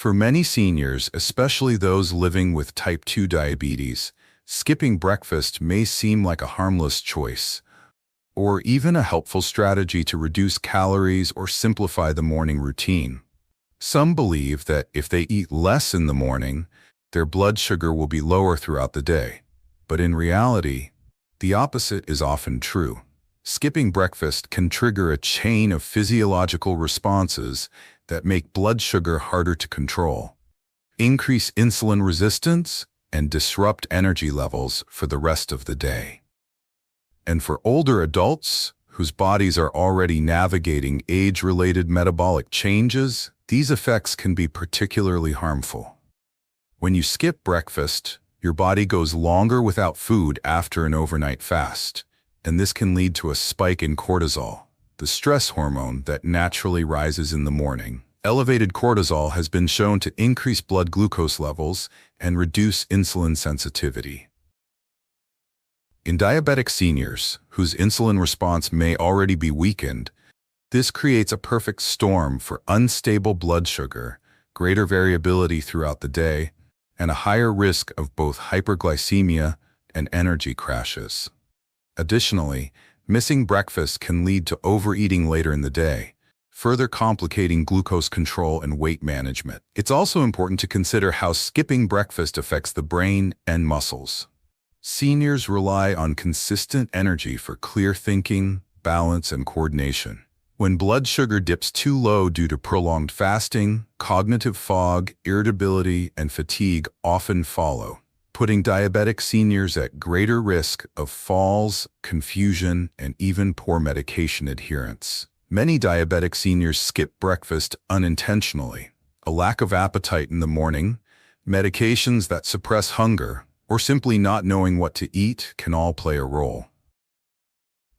For many seniors, especially those living with type 2 diabetes, skipping breakfast may seem like a harmless choice, or even a helpful strategy to reduce calories or simplify the morning routine. Some believe that if they eat less in the morning, their blood sugar will be lower throughout the day. But in reality, the opposite is often true. Skipping breakfast can trigger a chain of physiological responses that make blood sugar harder to control, increase insulin resistance, and disrupt energy levels for the rest of the day. And for older adults, whose bodies are already navigating age-related metabolic changes, these effects can be particularly harmful. When you skip breakfast, your body goes longer without food after an overnight fast, and this can lead to a spike in cortisol, the stress hormone that naturally rises in the morning. Elevated cortisol has been shown to increase blood glucose levels and reduce insulin sensitivity. In diabetic seniors, whose insulin response may already be weakened, this creates a perfect storm for unstable blood sugar, greater variability throughout the day, and a higher risk of both hyperglycemia and energy crashes. Additionally, missing breakfast can lead to overeating later in the day, further complicating glucose control and weight management. It's also important to consider how skipping breakfast affects the brain and muscles. Seniors rely on consistent energy for clear thinking, balance, and coordination. When blood sugar dips too low due to prolonged fasting, cognitive fog, irritability, and fatigue often follow, putting diabetic seniors at greater risk of falls, confusion, and even poor medication adherence. Many diabetic seniors skip breakfast unintentionally. A lack of appetite in the morning, medications that suppress hunger, or simply not knowing what to eat can all play a role.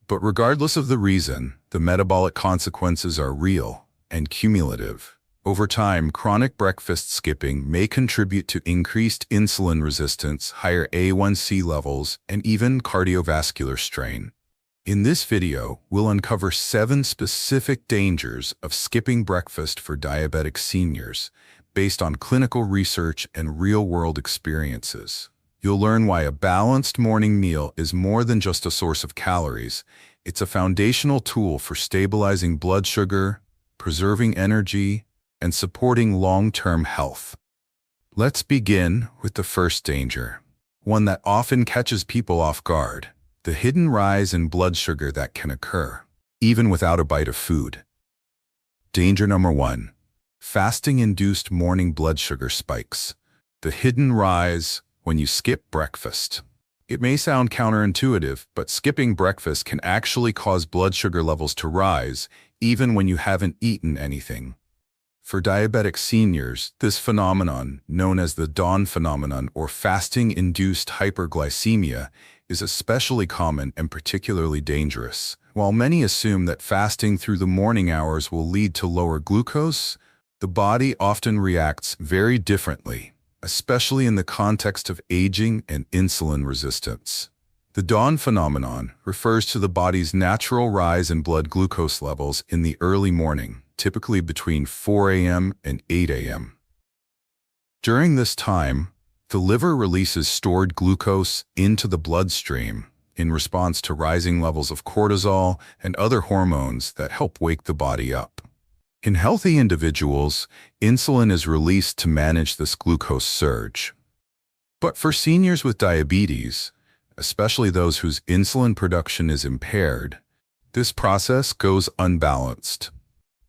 But regardless of the reason, the metabolic consequences are real and cumulative. Over time, chronic breakfast skipping may contribute to increased insulin resistance, higher A1C levels, and even cardiovascular strain. In this video, we'll uncover 7 specific dangers of skipping breakfast for diabetic seniors, based on clinical research and real-world experiences. You'll learn why a balanced morning meal is more than just a source of calories. It's a foundational tool for stabilizing blood sugar, preserving energy, and supporting long-term health. Let's begin with the first danger, one that often catches people off guard: the hidden rise in blood sugar that can occur, even without a bite of food. Danger number 1. Fasting-induced morning blood sugar spikes. The hidden rise when you skip breakfast. It may sound counterintuitive, but skipping breakfast can actually cause blood sugar levels to rise, even when you haven't eaten anything. For diabetic seniors, this phenomenon, known as the dawn phenomenon or fasting-induced hyperglycemia, is especially common and particularly dangerous. While many assume that fasting through the morning hours will lead to lower glucose, the body often reacts very differently, especially in the context of aging and insulin resistance. The dawn phenomenon refers to the body's natural rise in blood glucose levels in the early morning, typically between 4 a.m. and 8 a.m. During this time, the liver releases stored glucose into the bloodstream in response to rising levels of cortisol and other hormones that help wake the body up. In healthy individuals, insulin is released to manage this glucose surge. But for seniors with diabetes, especially those whose insulin production is impaired, this process goes unbalanced.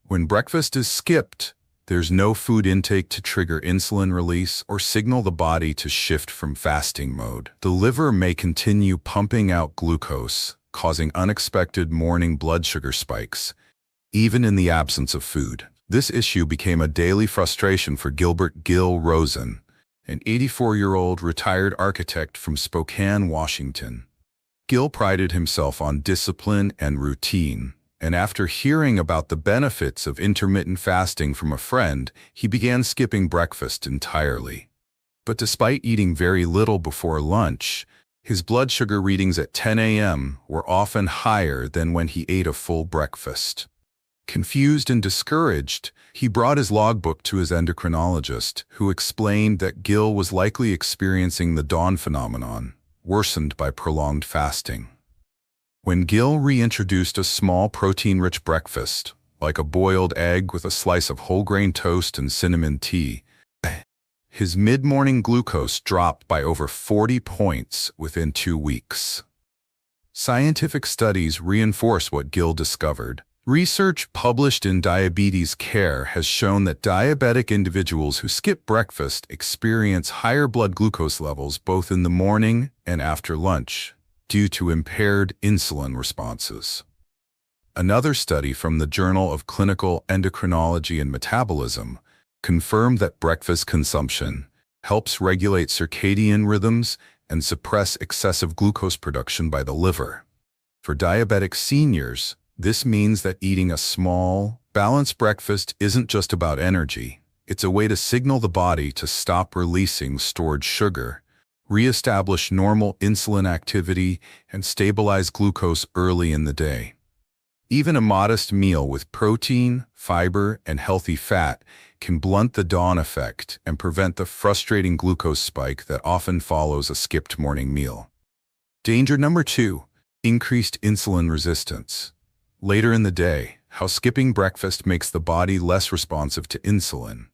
When breakfast is skipped, there's no food intake to trigger insulin release or signal the body to shift from fasting mode. The liver may continue pumping out glucose, causing unexpected morning blood sugar spikes, even in the absence of food. This issue became a daily frustration for Gilbert "Gil" Rosen, an 84-year-old retired architect from Spokane, Washington. Gil prided himself on discipline and routine, and after hearing about the benefits of intermittent fasting from a friend, he began skipping breakfast entirely. But despite eating very little before lunch, his blood sugar readings at 10 a.m. were often higher than when he ate a full breakfast. Confused and discouraged, he brought his logbook to his endocrinologist, who explained that Gil was likely experiencing the dawn phenomenon, worsened by prolonged fasting. When Gil reintroduced a small protein-rich breakfast, like a boiled egg with a slice of whole-grain toast and cinnamon tea, his mid-morning glucose dropped by over 40 points within 2 weeks. Scientific studies reinforce what Gil discovered. Research published in Diabetes Care has shown that diabetic individuals who skip breakfast experience higher blood glucose levels both in the morning and after lunch, due to impaired insulin responses. Another study from the Journal of Clinical Endocrinology and Metabolism confirmed that breakfast consumption helps regulate circadian rhythms and suppress excessive glucose production by the liver. For diabetic seniors, this means that eating a small, balanced breakfast isn't just about energy. It's a way to signal the body to stop releasing stored sugar, reestablish normal insulin activity, and stabilize glucose early in the day. Even a modest meal with protein, fiber, and healthy fat can blunt the dawn effect and prevent the frustrating glucose spike that often follows a skipped morning meal. Danger number 2, increased insulin resistance. Later in the day, how skipping breakfast makes the body less responsive to insulin.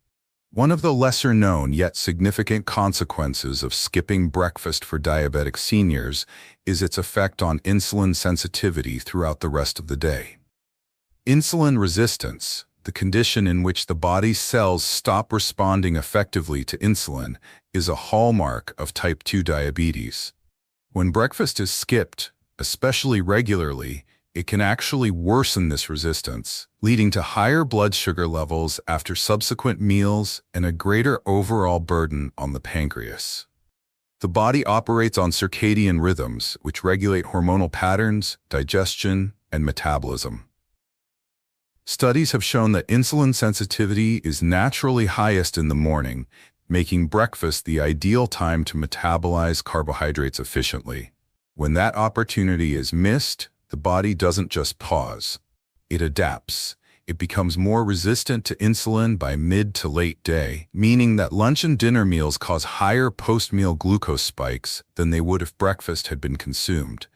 One of the lesser-known yet significant consequences of skipping breakfast for diabetic seniors is its effect on insulin sensitivity throughout the rest of the day. Insulin resistance, the condition in which the body's cells stop responding effectively to insulin, is a hallmark of type 2 diabetes. When breakfast is skipped, especially regularly, it can actually worsen this resistance, leading to higher blood sugar levels after subsequent meals and a greater overall burden on the pancreas. The body operates on circadian rhythms, which regulate hormonal patterns, digestion, and metabolism. Studies have shown that insulin sensitivity is naturally highest in the morning, making breakfast the ideal time to metabolize carbohydrates efficiently. When that opportunity is missed, the body doesn't just pause. It adapts. It becomes more resistant to insulin by mid to late day, meaning that lunch and dinner meals cause higher post-meal glucose spikes than they would if breakfast had been consumed.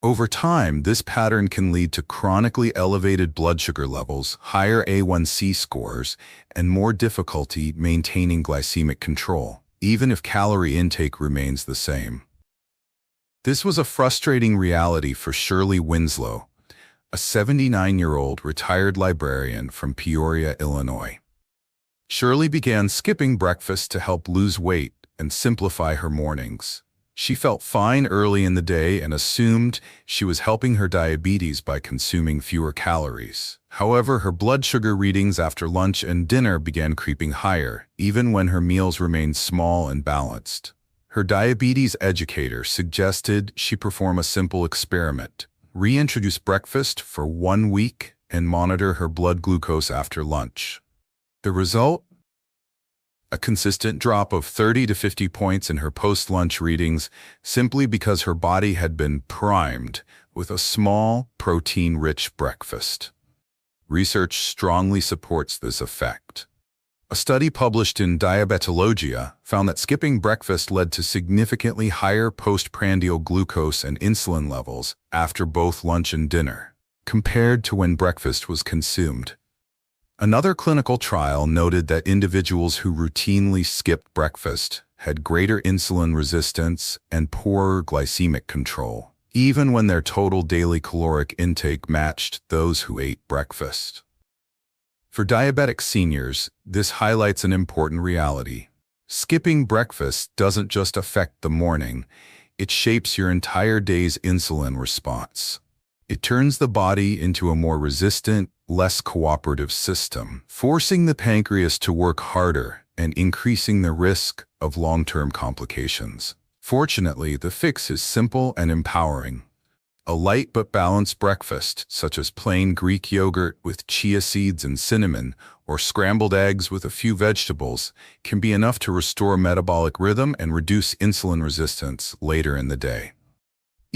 Over time, this pattern can lead to chronically elevated blood sugar levels, higher A1C scores, and more difficulty maintaining glycemic control, even if calorie intake remains the same. This was a frustrating reality for Shirley Winslow, a 79-year-old retired librarian from Peoria, Illinois. Shirley began skipping breakfast to help lose weight and simplify her mornings. She felt fine early in the day and assumed she was helping her diabetes by consuming fewer calories. However, her blood sugar readings after lunch and dinner began creeping higher, even when her meals remained small and balanced. Her diabetes educator suggested she perform a simple experiment: reintroduce breakfast for 1 week and monitor her blood glucose after lunch. The result? A consistent drop of 30 to 50 points in her post-lunch readings, simply because her body had been primed with a small, protein-rich breakfast. Research strongly supports this effect. A study published in Diabetologia found that skipping breakfast led to significantly higher postprandial glucose and insulin levels after both lunch and dinner, compared to when breakfast was consumed. Another clinical trial noted that individuals who routinely skipped breakfast had greater insulin resistance and poorer glycemic control, even when their total daily caloric intake matched those who ate breakfast. For diabetic seniors, this highlights an important reality. Skipping breakfast doesn't just affect the morning, it shapes your entire day's insulin response. It turns the body into a more resistant, less cooperative system, forcing the pancreas to work harder and increasing the risk of long-term complications. Fortunately, the fix is simple and empowering. A light but balanced breakfast, such as plain Greek yogurt with chia seeds and cinnamon, or scrambled eggs with a few vegetables, can be enough to restore metabolic rhythm and reduce insulin resistance later in the day.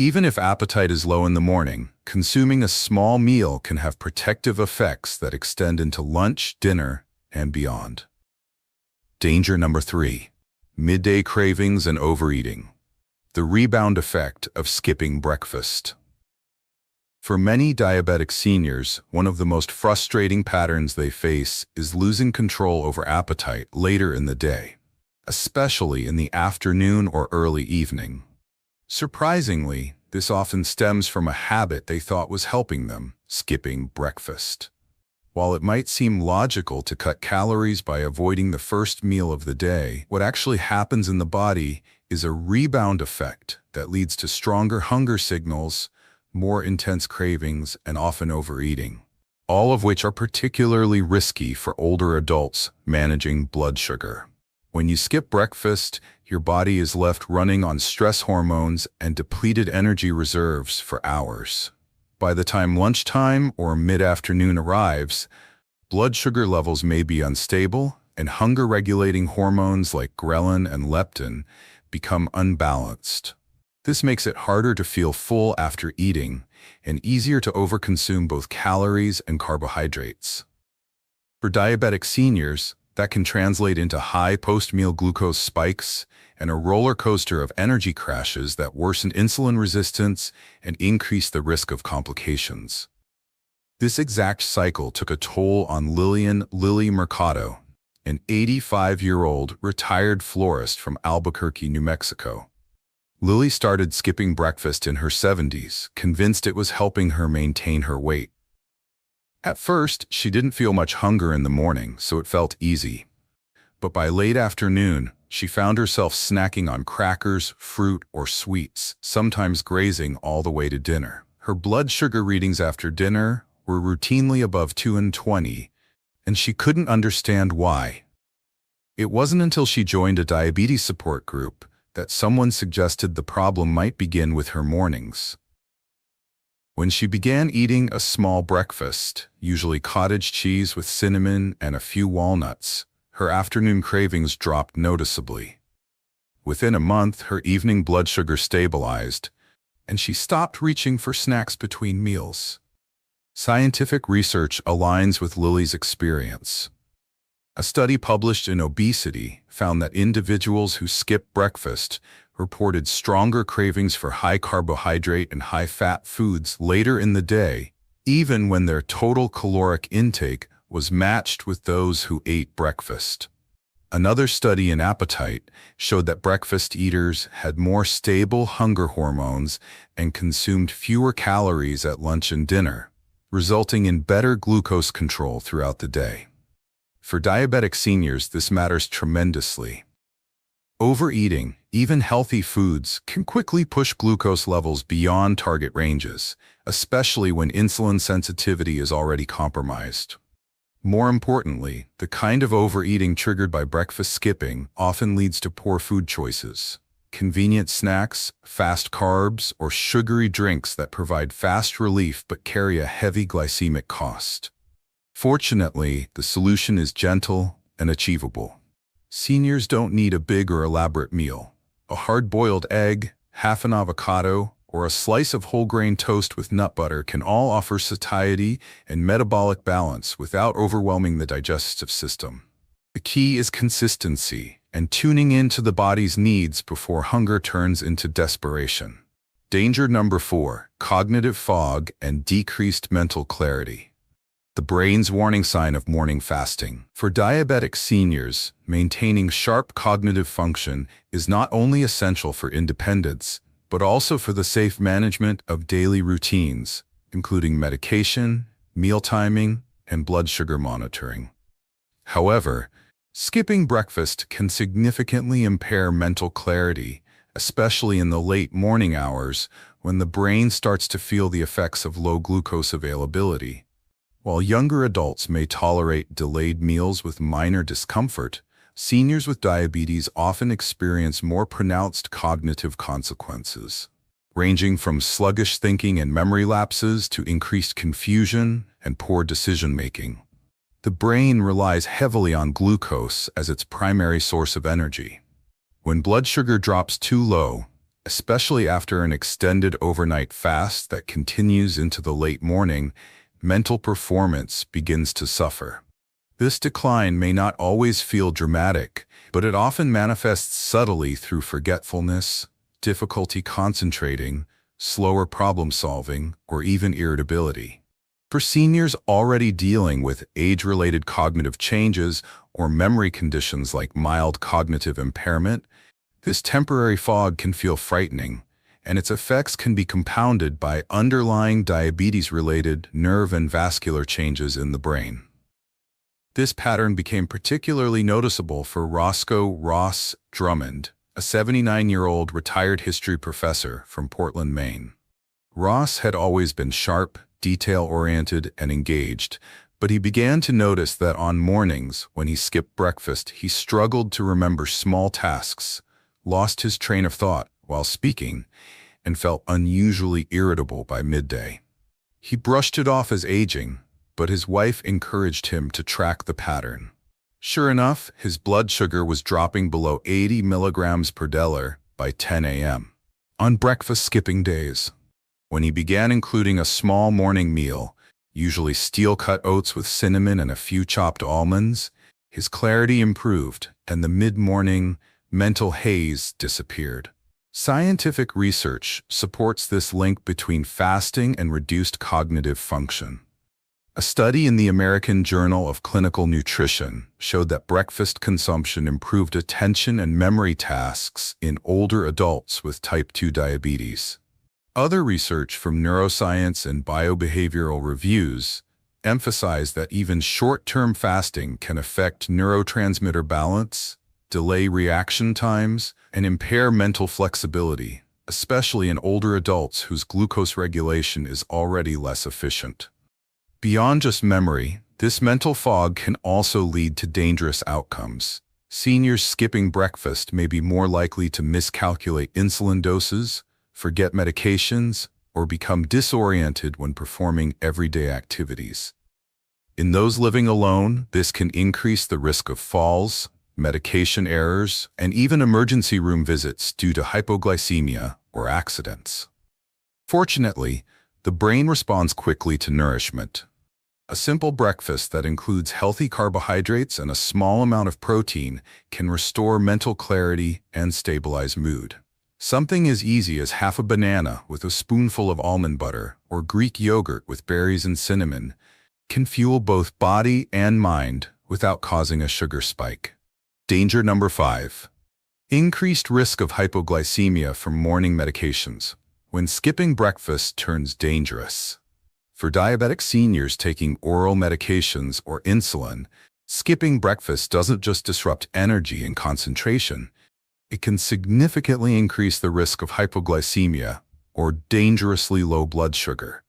Even if appetite is low in the morning, consuming a small meal can have protective effects that extend into lunch, dinner, and beyond. Danger number 3. Midday cravings and overeating. The rebound effect of skipping breakfast. For many diabetic seniors, one of the most frustrating patterns they face is losing control over appetite later in the day, especially in the afternoon or early evening. Surprisingly, this often stems from a habit they thought was helping them, skipping breakfast. While it might seem logical to cut calories by avoiding the first meal of the day, what actually happens in the body is a rebound effect that leads to stronger hunger signals, more intense cravings, and often overeating, all of which are particularly risky for older adults managing blood sugar. When you skip breakfast, your body is left running on stress hormones and depleted energy reserves for hours. By the time lunchtime or mid-afternoon arrives, blood sugar levels may be unstable, and hunger-regulating hormones like ghrelin and leptin become unbalanced. This makes it harder to feel full after eating and easier to overconsume both calories and carbohydrates. For diabetic seniors, that can translate into high post-meal glucose spikes and a roller coaster of energy crashes that worsen insulin resistance and increase the risk of complications. This exact cycle took a toll on Lily Mercado, an 85-year-old retired florist from Albuquerque, New Mexico. Lily started skipping breakfast in her 70s, convinced it was helping her maintain her weight. At first, she didn't feel much hunger in the morning, so it felt easy. But by late afternoon, she found herself snacking on crackers, fruit, or sweets, sometimes grazing all the way to dinner. Her blood sugar readings after dinner were routinely above 220, and she couldn't understand why. It wasn't until she joined a diabetes support group that someone suggested the problem might begin with her mornings. When she began eating a small breakfast, usually cottage cheese with cinnamon and a few walnuts, her afternoon cravings dropped noticeably. Within a month, her evening blood sugar stabilized, and she stopped reaching for snacks between meals. Scientific research aligns with Lily's experience. A study published in Obesity found that individuals who skipped breakfast reported stronger cravings for high-carbohydrate and high-fat foods later in the day, even when their total caloric intake was matched with those who ate breakfast. Another study in Appetite showed that breakfast eaters had more stable hunger hormones and consumed fewer calories at lunch and dinner, resulting in better glucose control throughout the day. For diabetic seniors, this matters tremendously. Overeating, even healthy foods, can quickly push glucose levels beyond target ranges, especially when insulin sensitivity is already compromised. More importantly, the kind of overeating triggered by breakfast skipping often leads to poor food choices. Convenient snacks, fast carbs, or sugary drinks that provide fast relief but carry a heavy glycemic cost. Fortunately, the solution is gentle and achievable. Seniors don't need a big or elaborate meal. A hard-boiled egg, half an avocado, or a slice of whole-grain toast with nut butter can all offer satiety and metabolic balance without overwhelming the digestive system. The key is consistency and tuning into the body's needs before hunger turns into desperation. Danger number 4: cognitive fog and decreased mental clarity. The brain's warning sign of morning fasting. For diabetic seniors, maintaining sharp cognitive function is not only essential for independence, but also for the safe management of daily routines, including medication, meal timing, and blood sugar monitoring. However, skipping breakfast can significantly impair mental clarity, especially in the late morning hours when the brain starts to feel the effects of low glucose availability. While younger adults may tolerate delayed meals with minor discomfort, seniors with diabetes often experience more pronounced cognitive consequences, ranging from sluggish thinking and memory lapses to increased confusion and poor decision-making. The brain relies heavily on glucose as its primary source of energy. When blood sugar drops too low, Especially after an extended overnight fast that continues into the late morning, mental performance begins to suffer. This decline may not always feel dramatic, but it often manifests subtly through forgetfulness, difficulty concentrating, slower problem-solving, or even irritability. For seniors already dealing with age-related cognitive changes or memory conditions like mild cognitive impairment, this temporary fog can feel frightening, and its effects can be compounded by underlying diabetes-related nerve and vascular changes in the brain. This pattern became particularly noticeable for Roscoe Ross Drummond, a 79-year-old retired history professor from Portland, Maine. Ross had always been sharp, detail-oriented, and engaged, but he began to notice that on mornings when he skipped breakfast, he struggled to remember small tasks, lost his train of thought while speaking, and felt unusually irritable by midday. He brushed it off as aging, but his wife encouraged him to track the pattern. Sure enough, his blood sugar was dropping below 80 milligrams per deciliter by 10 a.m. on breakfast skipping days. When he began including a small morning meal, usually steel-cut oats with cinnamon and a few chopped almonds, his clarity improved and the mid-morning mental haze disappeared. Scientific research supports this link between fasting and reduced cognitive function. A study in the American Journal of Clinical Nutrition showed that breakfast consumption improved attention and memory tasks in older adults with type 2 diabetes. Other research from neuroscience and biobehavioral reviews emphasize that even short-term fasting can affect neurotransmitter balance, delay reaction times, and impair mental flexibility, especially in older adults whose glucose regulation is already less efficient. Beyond just memory, this mental fog can also lead to dangerous outcomes. Seniors skipping breakfast may be more likely to miscalculate insulin doses, forget medications, or become disoriented when performing everyday activities. In those living alone, this can increase the risk of falls, medication errors, and even emergency room visits due to hypoglycemia or accidents. Fortunately, the brain responds quickly to nourishment. A simple breakfast that includes healthy carbohydrates and a small amount of protein can restore mental clarity and stabilize mood. Something as easy as half a banana with a spoonful of almond butter or Greek yogurt with berries and cinnamon can fuel both body and mind without causing a sugar spike. Danger number 5. Increased risk of hypoglycemia from morning medications. When skipping breakfast turns dangerous. For diabetic seniors taking oral medications or insulin, skipping breakfast doesn't just disrupt energy and concentration. It can significantly increase the risk of hypoglycemia or dangerously low blood sugar.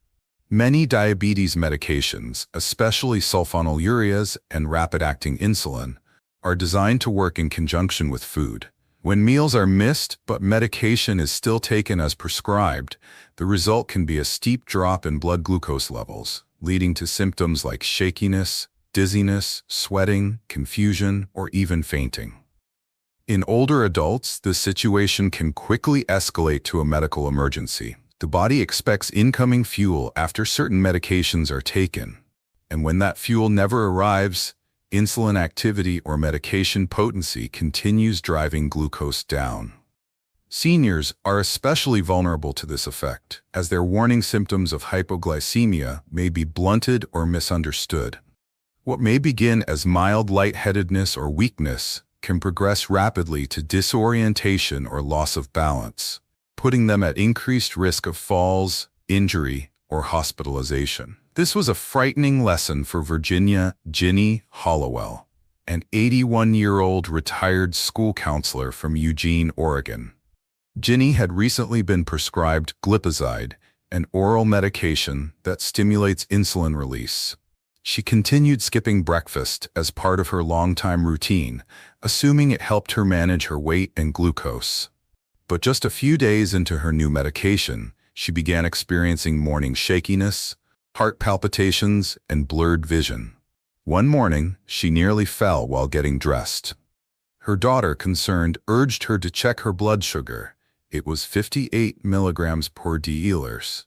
Many diabetes medications, especially sulfonylureas and rapid-acting insulin, are designed to work in conjunction with food. When meals are missed but medication is still taken as prescribed, the result can be a steep drop in blood glucose levels, leading to symptoms like shakiness, dizziness, sweating, confusion, or even fainting. In older adults, the situation can quickly escalate to a medical emergency. The body expects incoming fuel after certain medications are taken, and when that fuel never arrives, insulin activity or medication potency continues driving glucose down. Seniors are especially vulnerable to this effect, as their warning symptoms of hypoglycemia may be blunted or misunderstood. What may begin as mild lightheadedness or weakness can progress rapidly to disorientation or loss of balance, putting them at increased risk of falls, injury, or hospitalization. This was a frightening lesson for Virginia Ginny Hollowell, an 81-year-old retired school counselor from Eugene, Oregon. Ginny had recently been prescribed glipizide, an oral medication that stimulates insulin release. She continued skipping breakfast as part of her long-time routine, assuming it helped her manage her weight and glucose. But just a few days into her new medication, she began experiencing morning shakiness, heart palpitations, and blurred vision. One morning, she nearly fell while getting dressed. Her daughter, concerned, urged her to check her blood sugar, It was 58 milligrams per deciliter.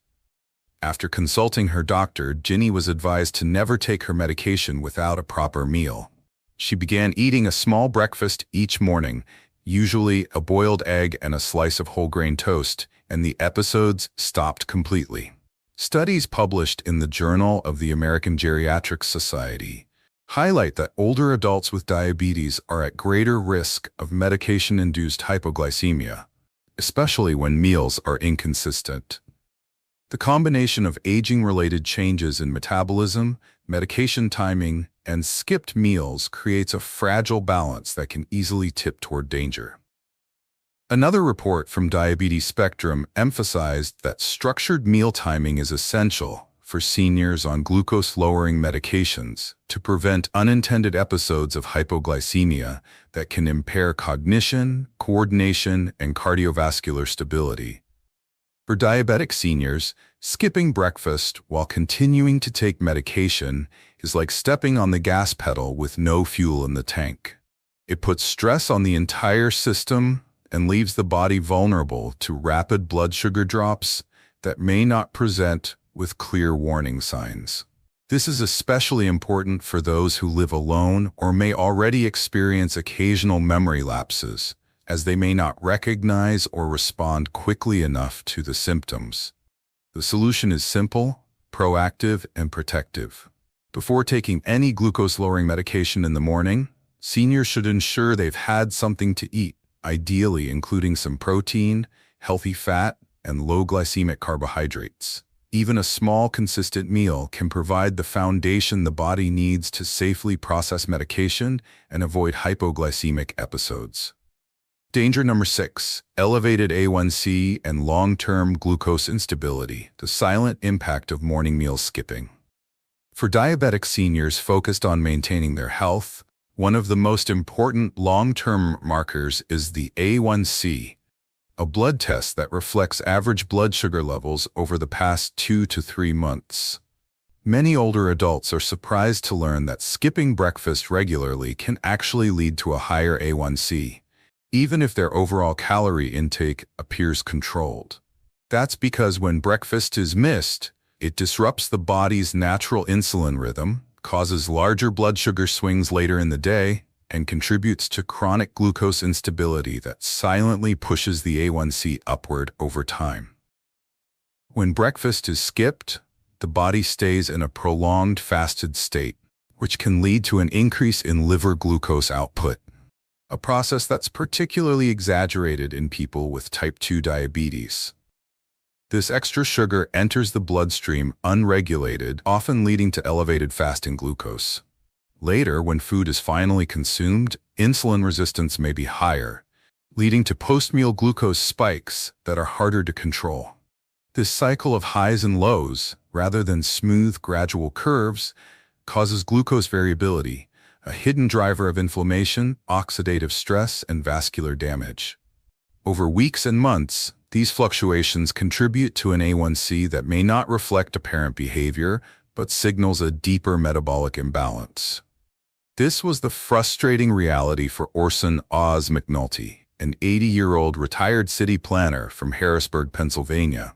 After consulting her doctor, Ginny was advised to never take her medication without a proper meal. She began eating a small breakfast each morning, usually a boiled egg and a slice of whole grain toast, and the episodes stopped completely. Studies published in the Journal of the American Geriatric Society highlight that older adults with diabetes are at greater risk of medication-induced hypoglycemia, especially when meals are inconsistent. The combination of aging-related changes in metabolism, medication timing, and skipped meals creates a fragile balance that can easily tip toward danger. Another report from Diabetes Spectrum emphasized that structured meal timing is essential for seniors on glucose-lowering medications to prevent unintended episodes of hypoglycemia that can impair cognition, coordination, and cardiovascular stability. For diabetic seniors, skipping breakfast while continuing to take medication is like stepping on the gas pedal with no fuel in the tank. It puts stress on the entire system and leaves the body vulnerable to rapid blood sugar drops that may not present with clear warning signs. This is especially important for those who live alone or may already experience occasional memory lapses, as they may not recognize or respond quickly enough to the symptoms. The solution is simple, proactive, and protective. Before taking any glucose-lowering medication in the morning, seniors should ensure they've had something to eat, ideally including some protein, healthy fat, and low glycemic carbohydrates. Even a small, consistent meal can provide the foundation the body needs to safely process medication and avoid hypoglycemic episodes. Danger number 6, elevated A1C and long-term glucose instability, the silent impact of morning meal skipping. For diabetic seniors focused on maintaining their health, one of the most important long-term markers is the A1C, a blood test that reflects average blood sugar levels over the past 2 to 3 months. Many older adults are surprised to learn that skipping breakfast regularly can actually lead to a higher A1C, even if their overall calorie intake appears controlled. That's because when breakfast is missed, it disrupts the body's natural insulin rhythm, causes larger blood sugar swings later in the day, and contributes to chronic glucose instability that silently pushes the A1C upward over time. When breakfast is skipped, the body stays in a prolonged fasted state, which can lead to an increase in liver glucose output, a process that's particularly exaggerated in people with type 2 diabetes. This extra sugar enters the bloodstream unregulated, often leading to elevated fasting glucose. Later, when food is finally consumed, insulin resistance may be higher, leading to post-meal glucose spikes that are harder to control. This cycle of highs and lows, rather than smooth, gradual curves, causes glucose variability, a hidden driver of inflammation, oxidative stress, and vascular damage. Over weeks and months, these fluctuations contribute to an A1C that may not reflect apparent behavior, but signals a deeper metabolic imbalance. This was the frustrating reality for Orson Oz McNulty, an 80-year-old retired city planner from Harrisburg, Pennsylvania.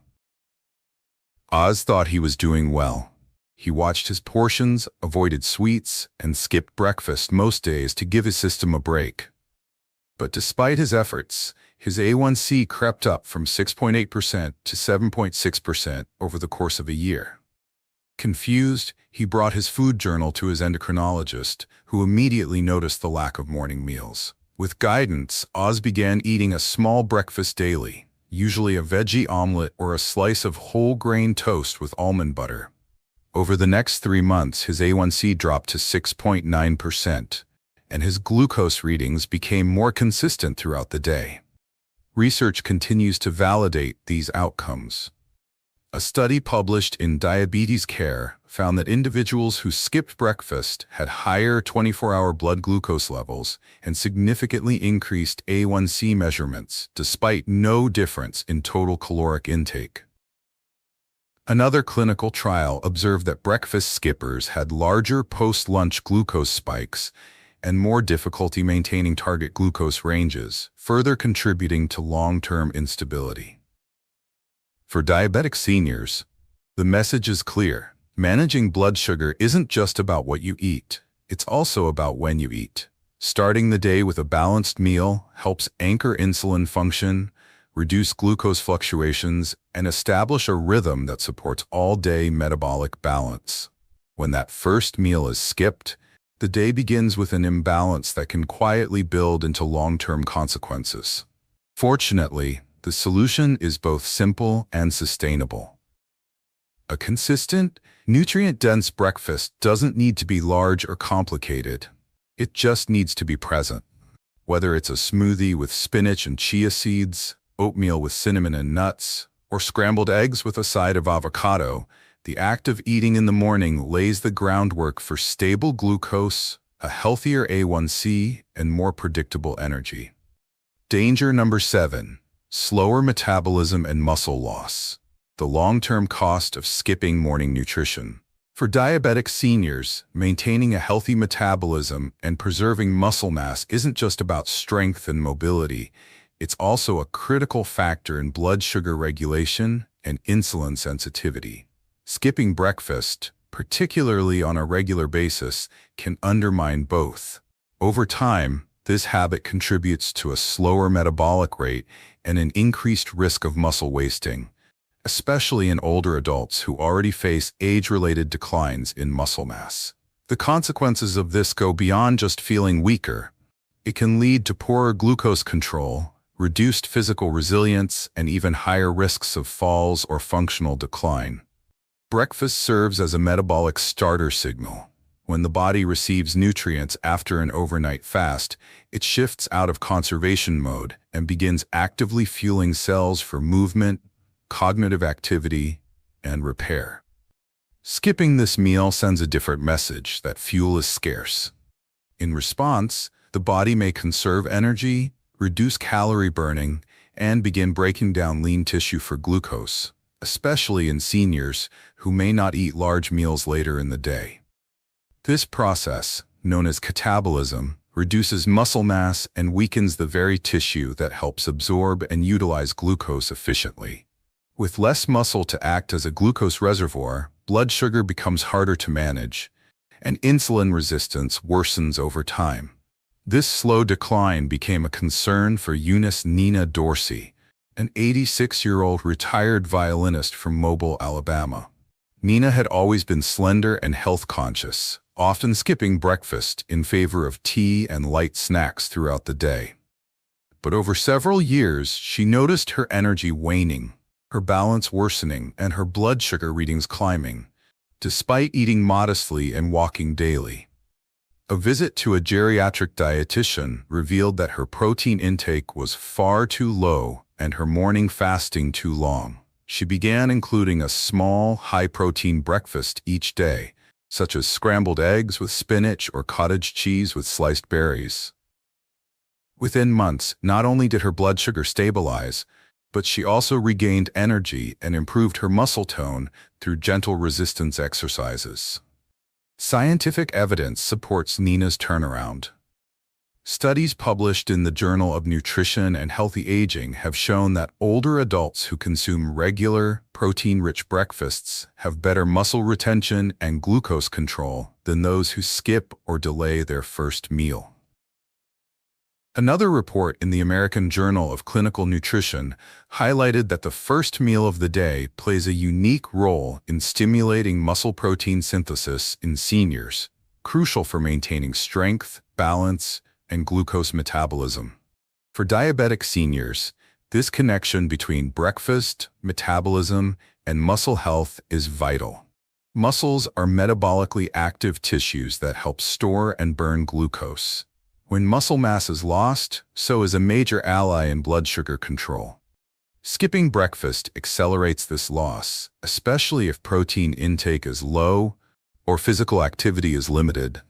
Oz thought he was doing well. He watched his portions, avoided sweets, and skipped breakfast most days to give his system a break. But despite his efforts, his A1C crept up from 6.8% to 7.6% over the course of a year. Confused, he brought his food journal to his endocrinologist, who immediately noticed the lack of morning meals. With guidance, Oz began eating a small breakfast daily, usually a veggie omelet or a slice of whole grain toast with almond butter. Over the next 3 months, his A1C dropped to 6.9%, and his glucose readings became more consistent throughout the day. Research continues to validate these outcomes. A study published in Diabetes Care found that individuals who skipped breakfast had higher 24-hour blood glucose levels and significantly increased A1C measurements, despite no difference in total caloric intake. Another clinical trial observed that breakfast skippers had larger post-lunch glucose spikes and more difficulty maintaining target glucose ranges, further contributing to long-term instability. For diabetic seniors, the message is clear. Managing blood sugar isn't just about what you eat, it's also about when you eat. Starting the day with a balanced meal helps anchor insulin function, reduce glucose fluctuations, and establish a rhythm that supports all-day metabolic balance. When that first meal is skipped, the day begins with an imbalance that can quietly build into long-term consequences. Fortunately, the solution is both simple and sustainable. A consistent, nutrient-dense breakfast doesn't need to be large or complicated. It just needs to be present. Whether it's a smoothie with spinach and chia seeds, oatmeal with cinnamon and nuts, or scrambled eggs with a side of avocado, the act of eating in the morning lays the groundwork for stable glucose, a healthier A1C, and more predictable energy. Danger number 7. Slower metabolism and muscle loss. The long-term cost of skipping morning nutrition. For diabetic seniors, maintaining a healthy metabolism and preserving muscle mass isn't just about strength and mobility. It's also a critical factor in blood sugar regulation and insulin sensitivity. Skipping breakfast, particularly on a regular basis, can undermine both. Over time, this habit contributes to a slower metabolic rate and an increased risk of muscle wasting, especially in older adults who already face age-related declines in muscle mass. The consequences of this go beyond just feeling weaker. It can lead to poorer glucose control, reduced physical resilience, and even higher risks of falls or functional decline. Breakfast serves as a metabolic starter signal. When the body receives nutrients after an overnight fast, it shifts out of conservation mode and begins actively fueling cells for movement, cognitive activity, and repair. Skipping this meal sends a different message that fuel is scarce. In response, the body may conserve energy, reduce calorie burning, and begin breaking down lean tissue for glucose, especially in seniors who may not eat large meals later in the day. This process, known as catabolism, reduces muscle mass and weakens the very tissue that helps absorb and utilize glucose efficiently. With less muscle to act as a glucose reservoir, blood sugar becomes harder to manage, and insulin resistance worsens over time. This slow decline became a concern for Eunice Nina Dorsey, an 86-year-old retired violinist from Mobile, Alabama. Nina had always been slender and health-conscious, often skipping breakfast in favor of tea and light snacks throughout the day. But over several years, she noticed her energy waning, her balance worsening, and her blood sugar readings climbing, despite eating modestly and walking daily. A visit to a geriatric dietitian revealed that her protein intake was far too low and her morning fasting too long. She began including a small, high-protein breakfast each day, such as scrambled eggs with spinach or cottage cheese with sliced berries. Within months, not only did her blood sugar stabilize, but she also regained energy and improved her muscle tone through gentle resistance exercises. Scientific evidence supports Nina's turnaround. Studies published in the Journal of Nutrition and Healthy Aging have shown that older adults who consume regular, protein-rich breakfasts have better muscle retention and glucose control than those who skip or delay their first meal. Another report in the American Journal of Clinical Nutrition highlighted that the first meal of the day plays a unique role in stimulating muscle protein synthesis in seniors, crucial for maintaining strength, balance, and glucose metabolism. For diabetic seniors, this connection between breakfast, metabolism, and muscle health is vital. Muscles are metabolically active tissues that help store and burn glucose. When muscle mass is lost, so is a major ally in blood sugar control. Skipping breakfast accelerates this loss, especially if protein intake is low or physical activity is limited.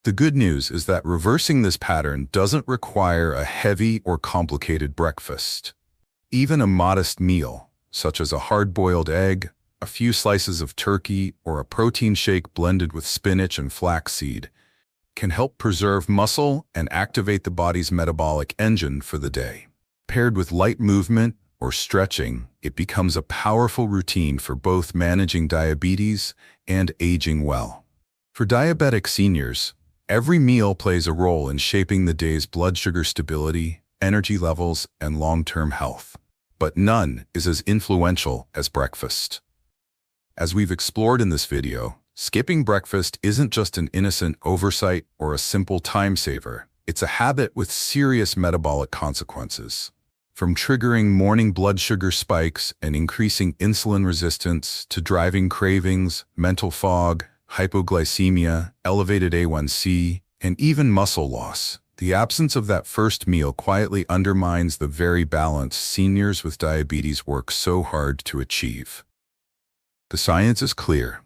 The good news is that reversing this pattern doesn't require a heavy or complicated breakfast. Even a modest meal, such as a hard-boiled egg, a few slices of turkey, or a protein shake blended with spinach and flaxseed, can help preserve muscle and activate the body's metabolic engine for the day. Paired with light movement or stretching, it becomes a powerful routine for both managing diabetes and aging well. For diabetic seniors, every meal plays a role in shaping the day's blood sugar stability, energy levels, and long-term health. But none is as influential as breakfast. As we've explored in this video, skipping breakfast isn't just an innocent oversight or a simple time saver. It's a habit with serious metabolic consequences. From triggering morning blood sugar spikes and increasing insulin resistance to driving cravings, mental fog, hypoglycemia, elevated A1C, and even muscle loss, the absence of that first meal quietly undermines the very balance seniors with diabetes work so hard to achieve. The science is clear.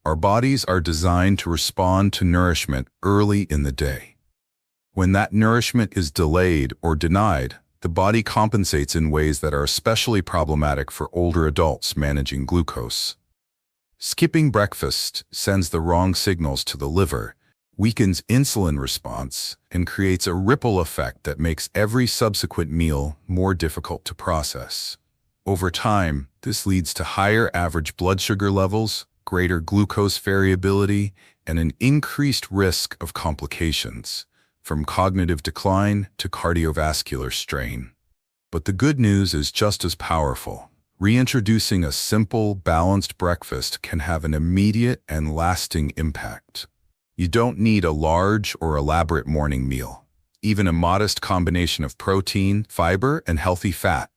Our bodies are designed to respond to nourishment early in the day. When that nourishment is delayed or denied, the body compensates in ways that are especially problematic for older adults managing glucose. Skipping breakfast sends the wrong signals to the liver, weakens insulin response, and creates a ripple effect that makes every subsequent meal more difficult to process. Over time, this leads to higher average blood sugar levels, greater glucose variability, and an increased risk of complications, from cognitive decline to cardiovascular strain. But the good news is just as powerful. Reintroducing a simple, balanced breakfast can have an immediate and lasting impact. You don't need a large or elaborate morning meal. Even a modest combination of protein, fiber, and healthy fat,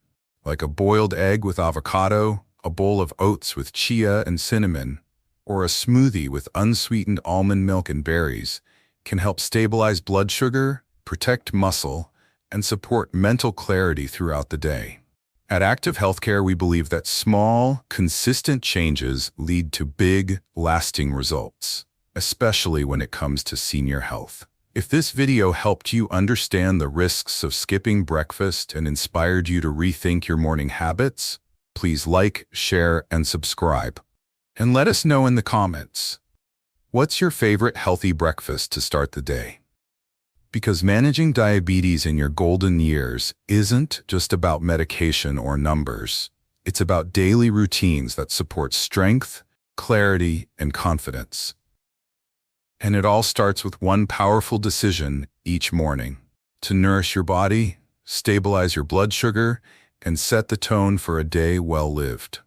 like a boiled egg with avocado, a bowl of oats with chia and cinnamon, or a smoothie with unsweetened almond milk and berries, can help stabilize blood sugar, protect muscle, and support mental clarity throughout the day. At Active Healthcare, we believe that small, consistent changes lead to big, lasting results, especially when it comes to senior health. If this video helped you understand the risks of skipping breakfast and inspired you to rethink your morning habits, please like, share, and subscribe. And let us know in the comments, what's your favorite healthy breakfast to start the day? Because managing diabetes in your golden years isn't just about medication or numbers. It's about daily routines that support strength, clarity, and confidence. And it all starts with one powerful decision each morning: to nourish your body, stabilize your blood sugar, and set the tone for a day well lived.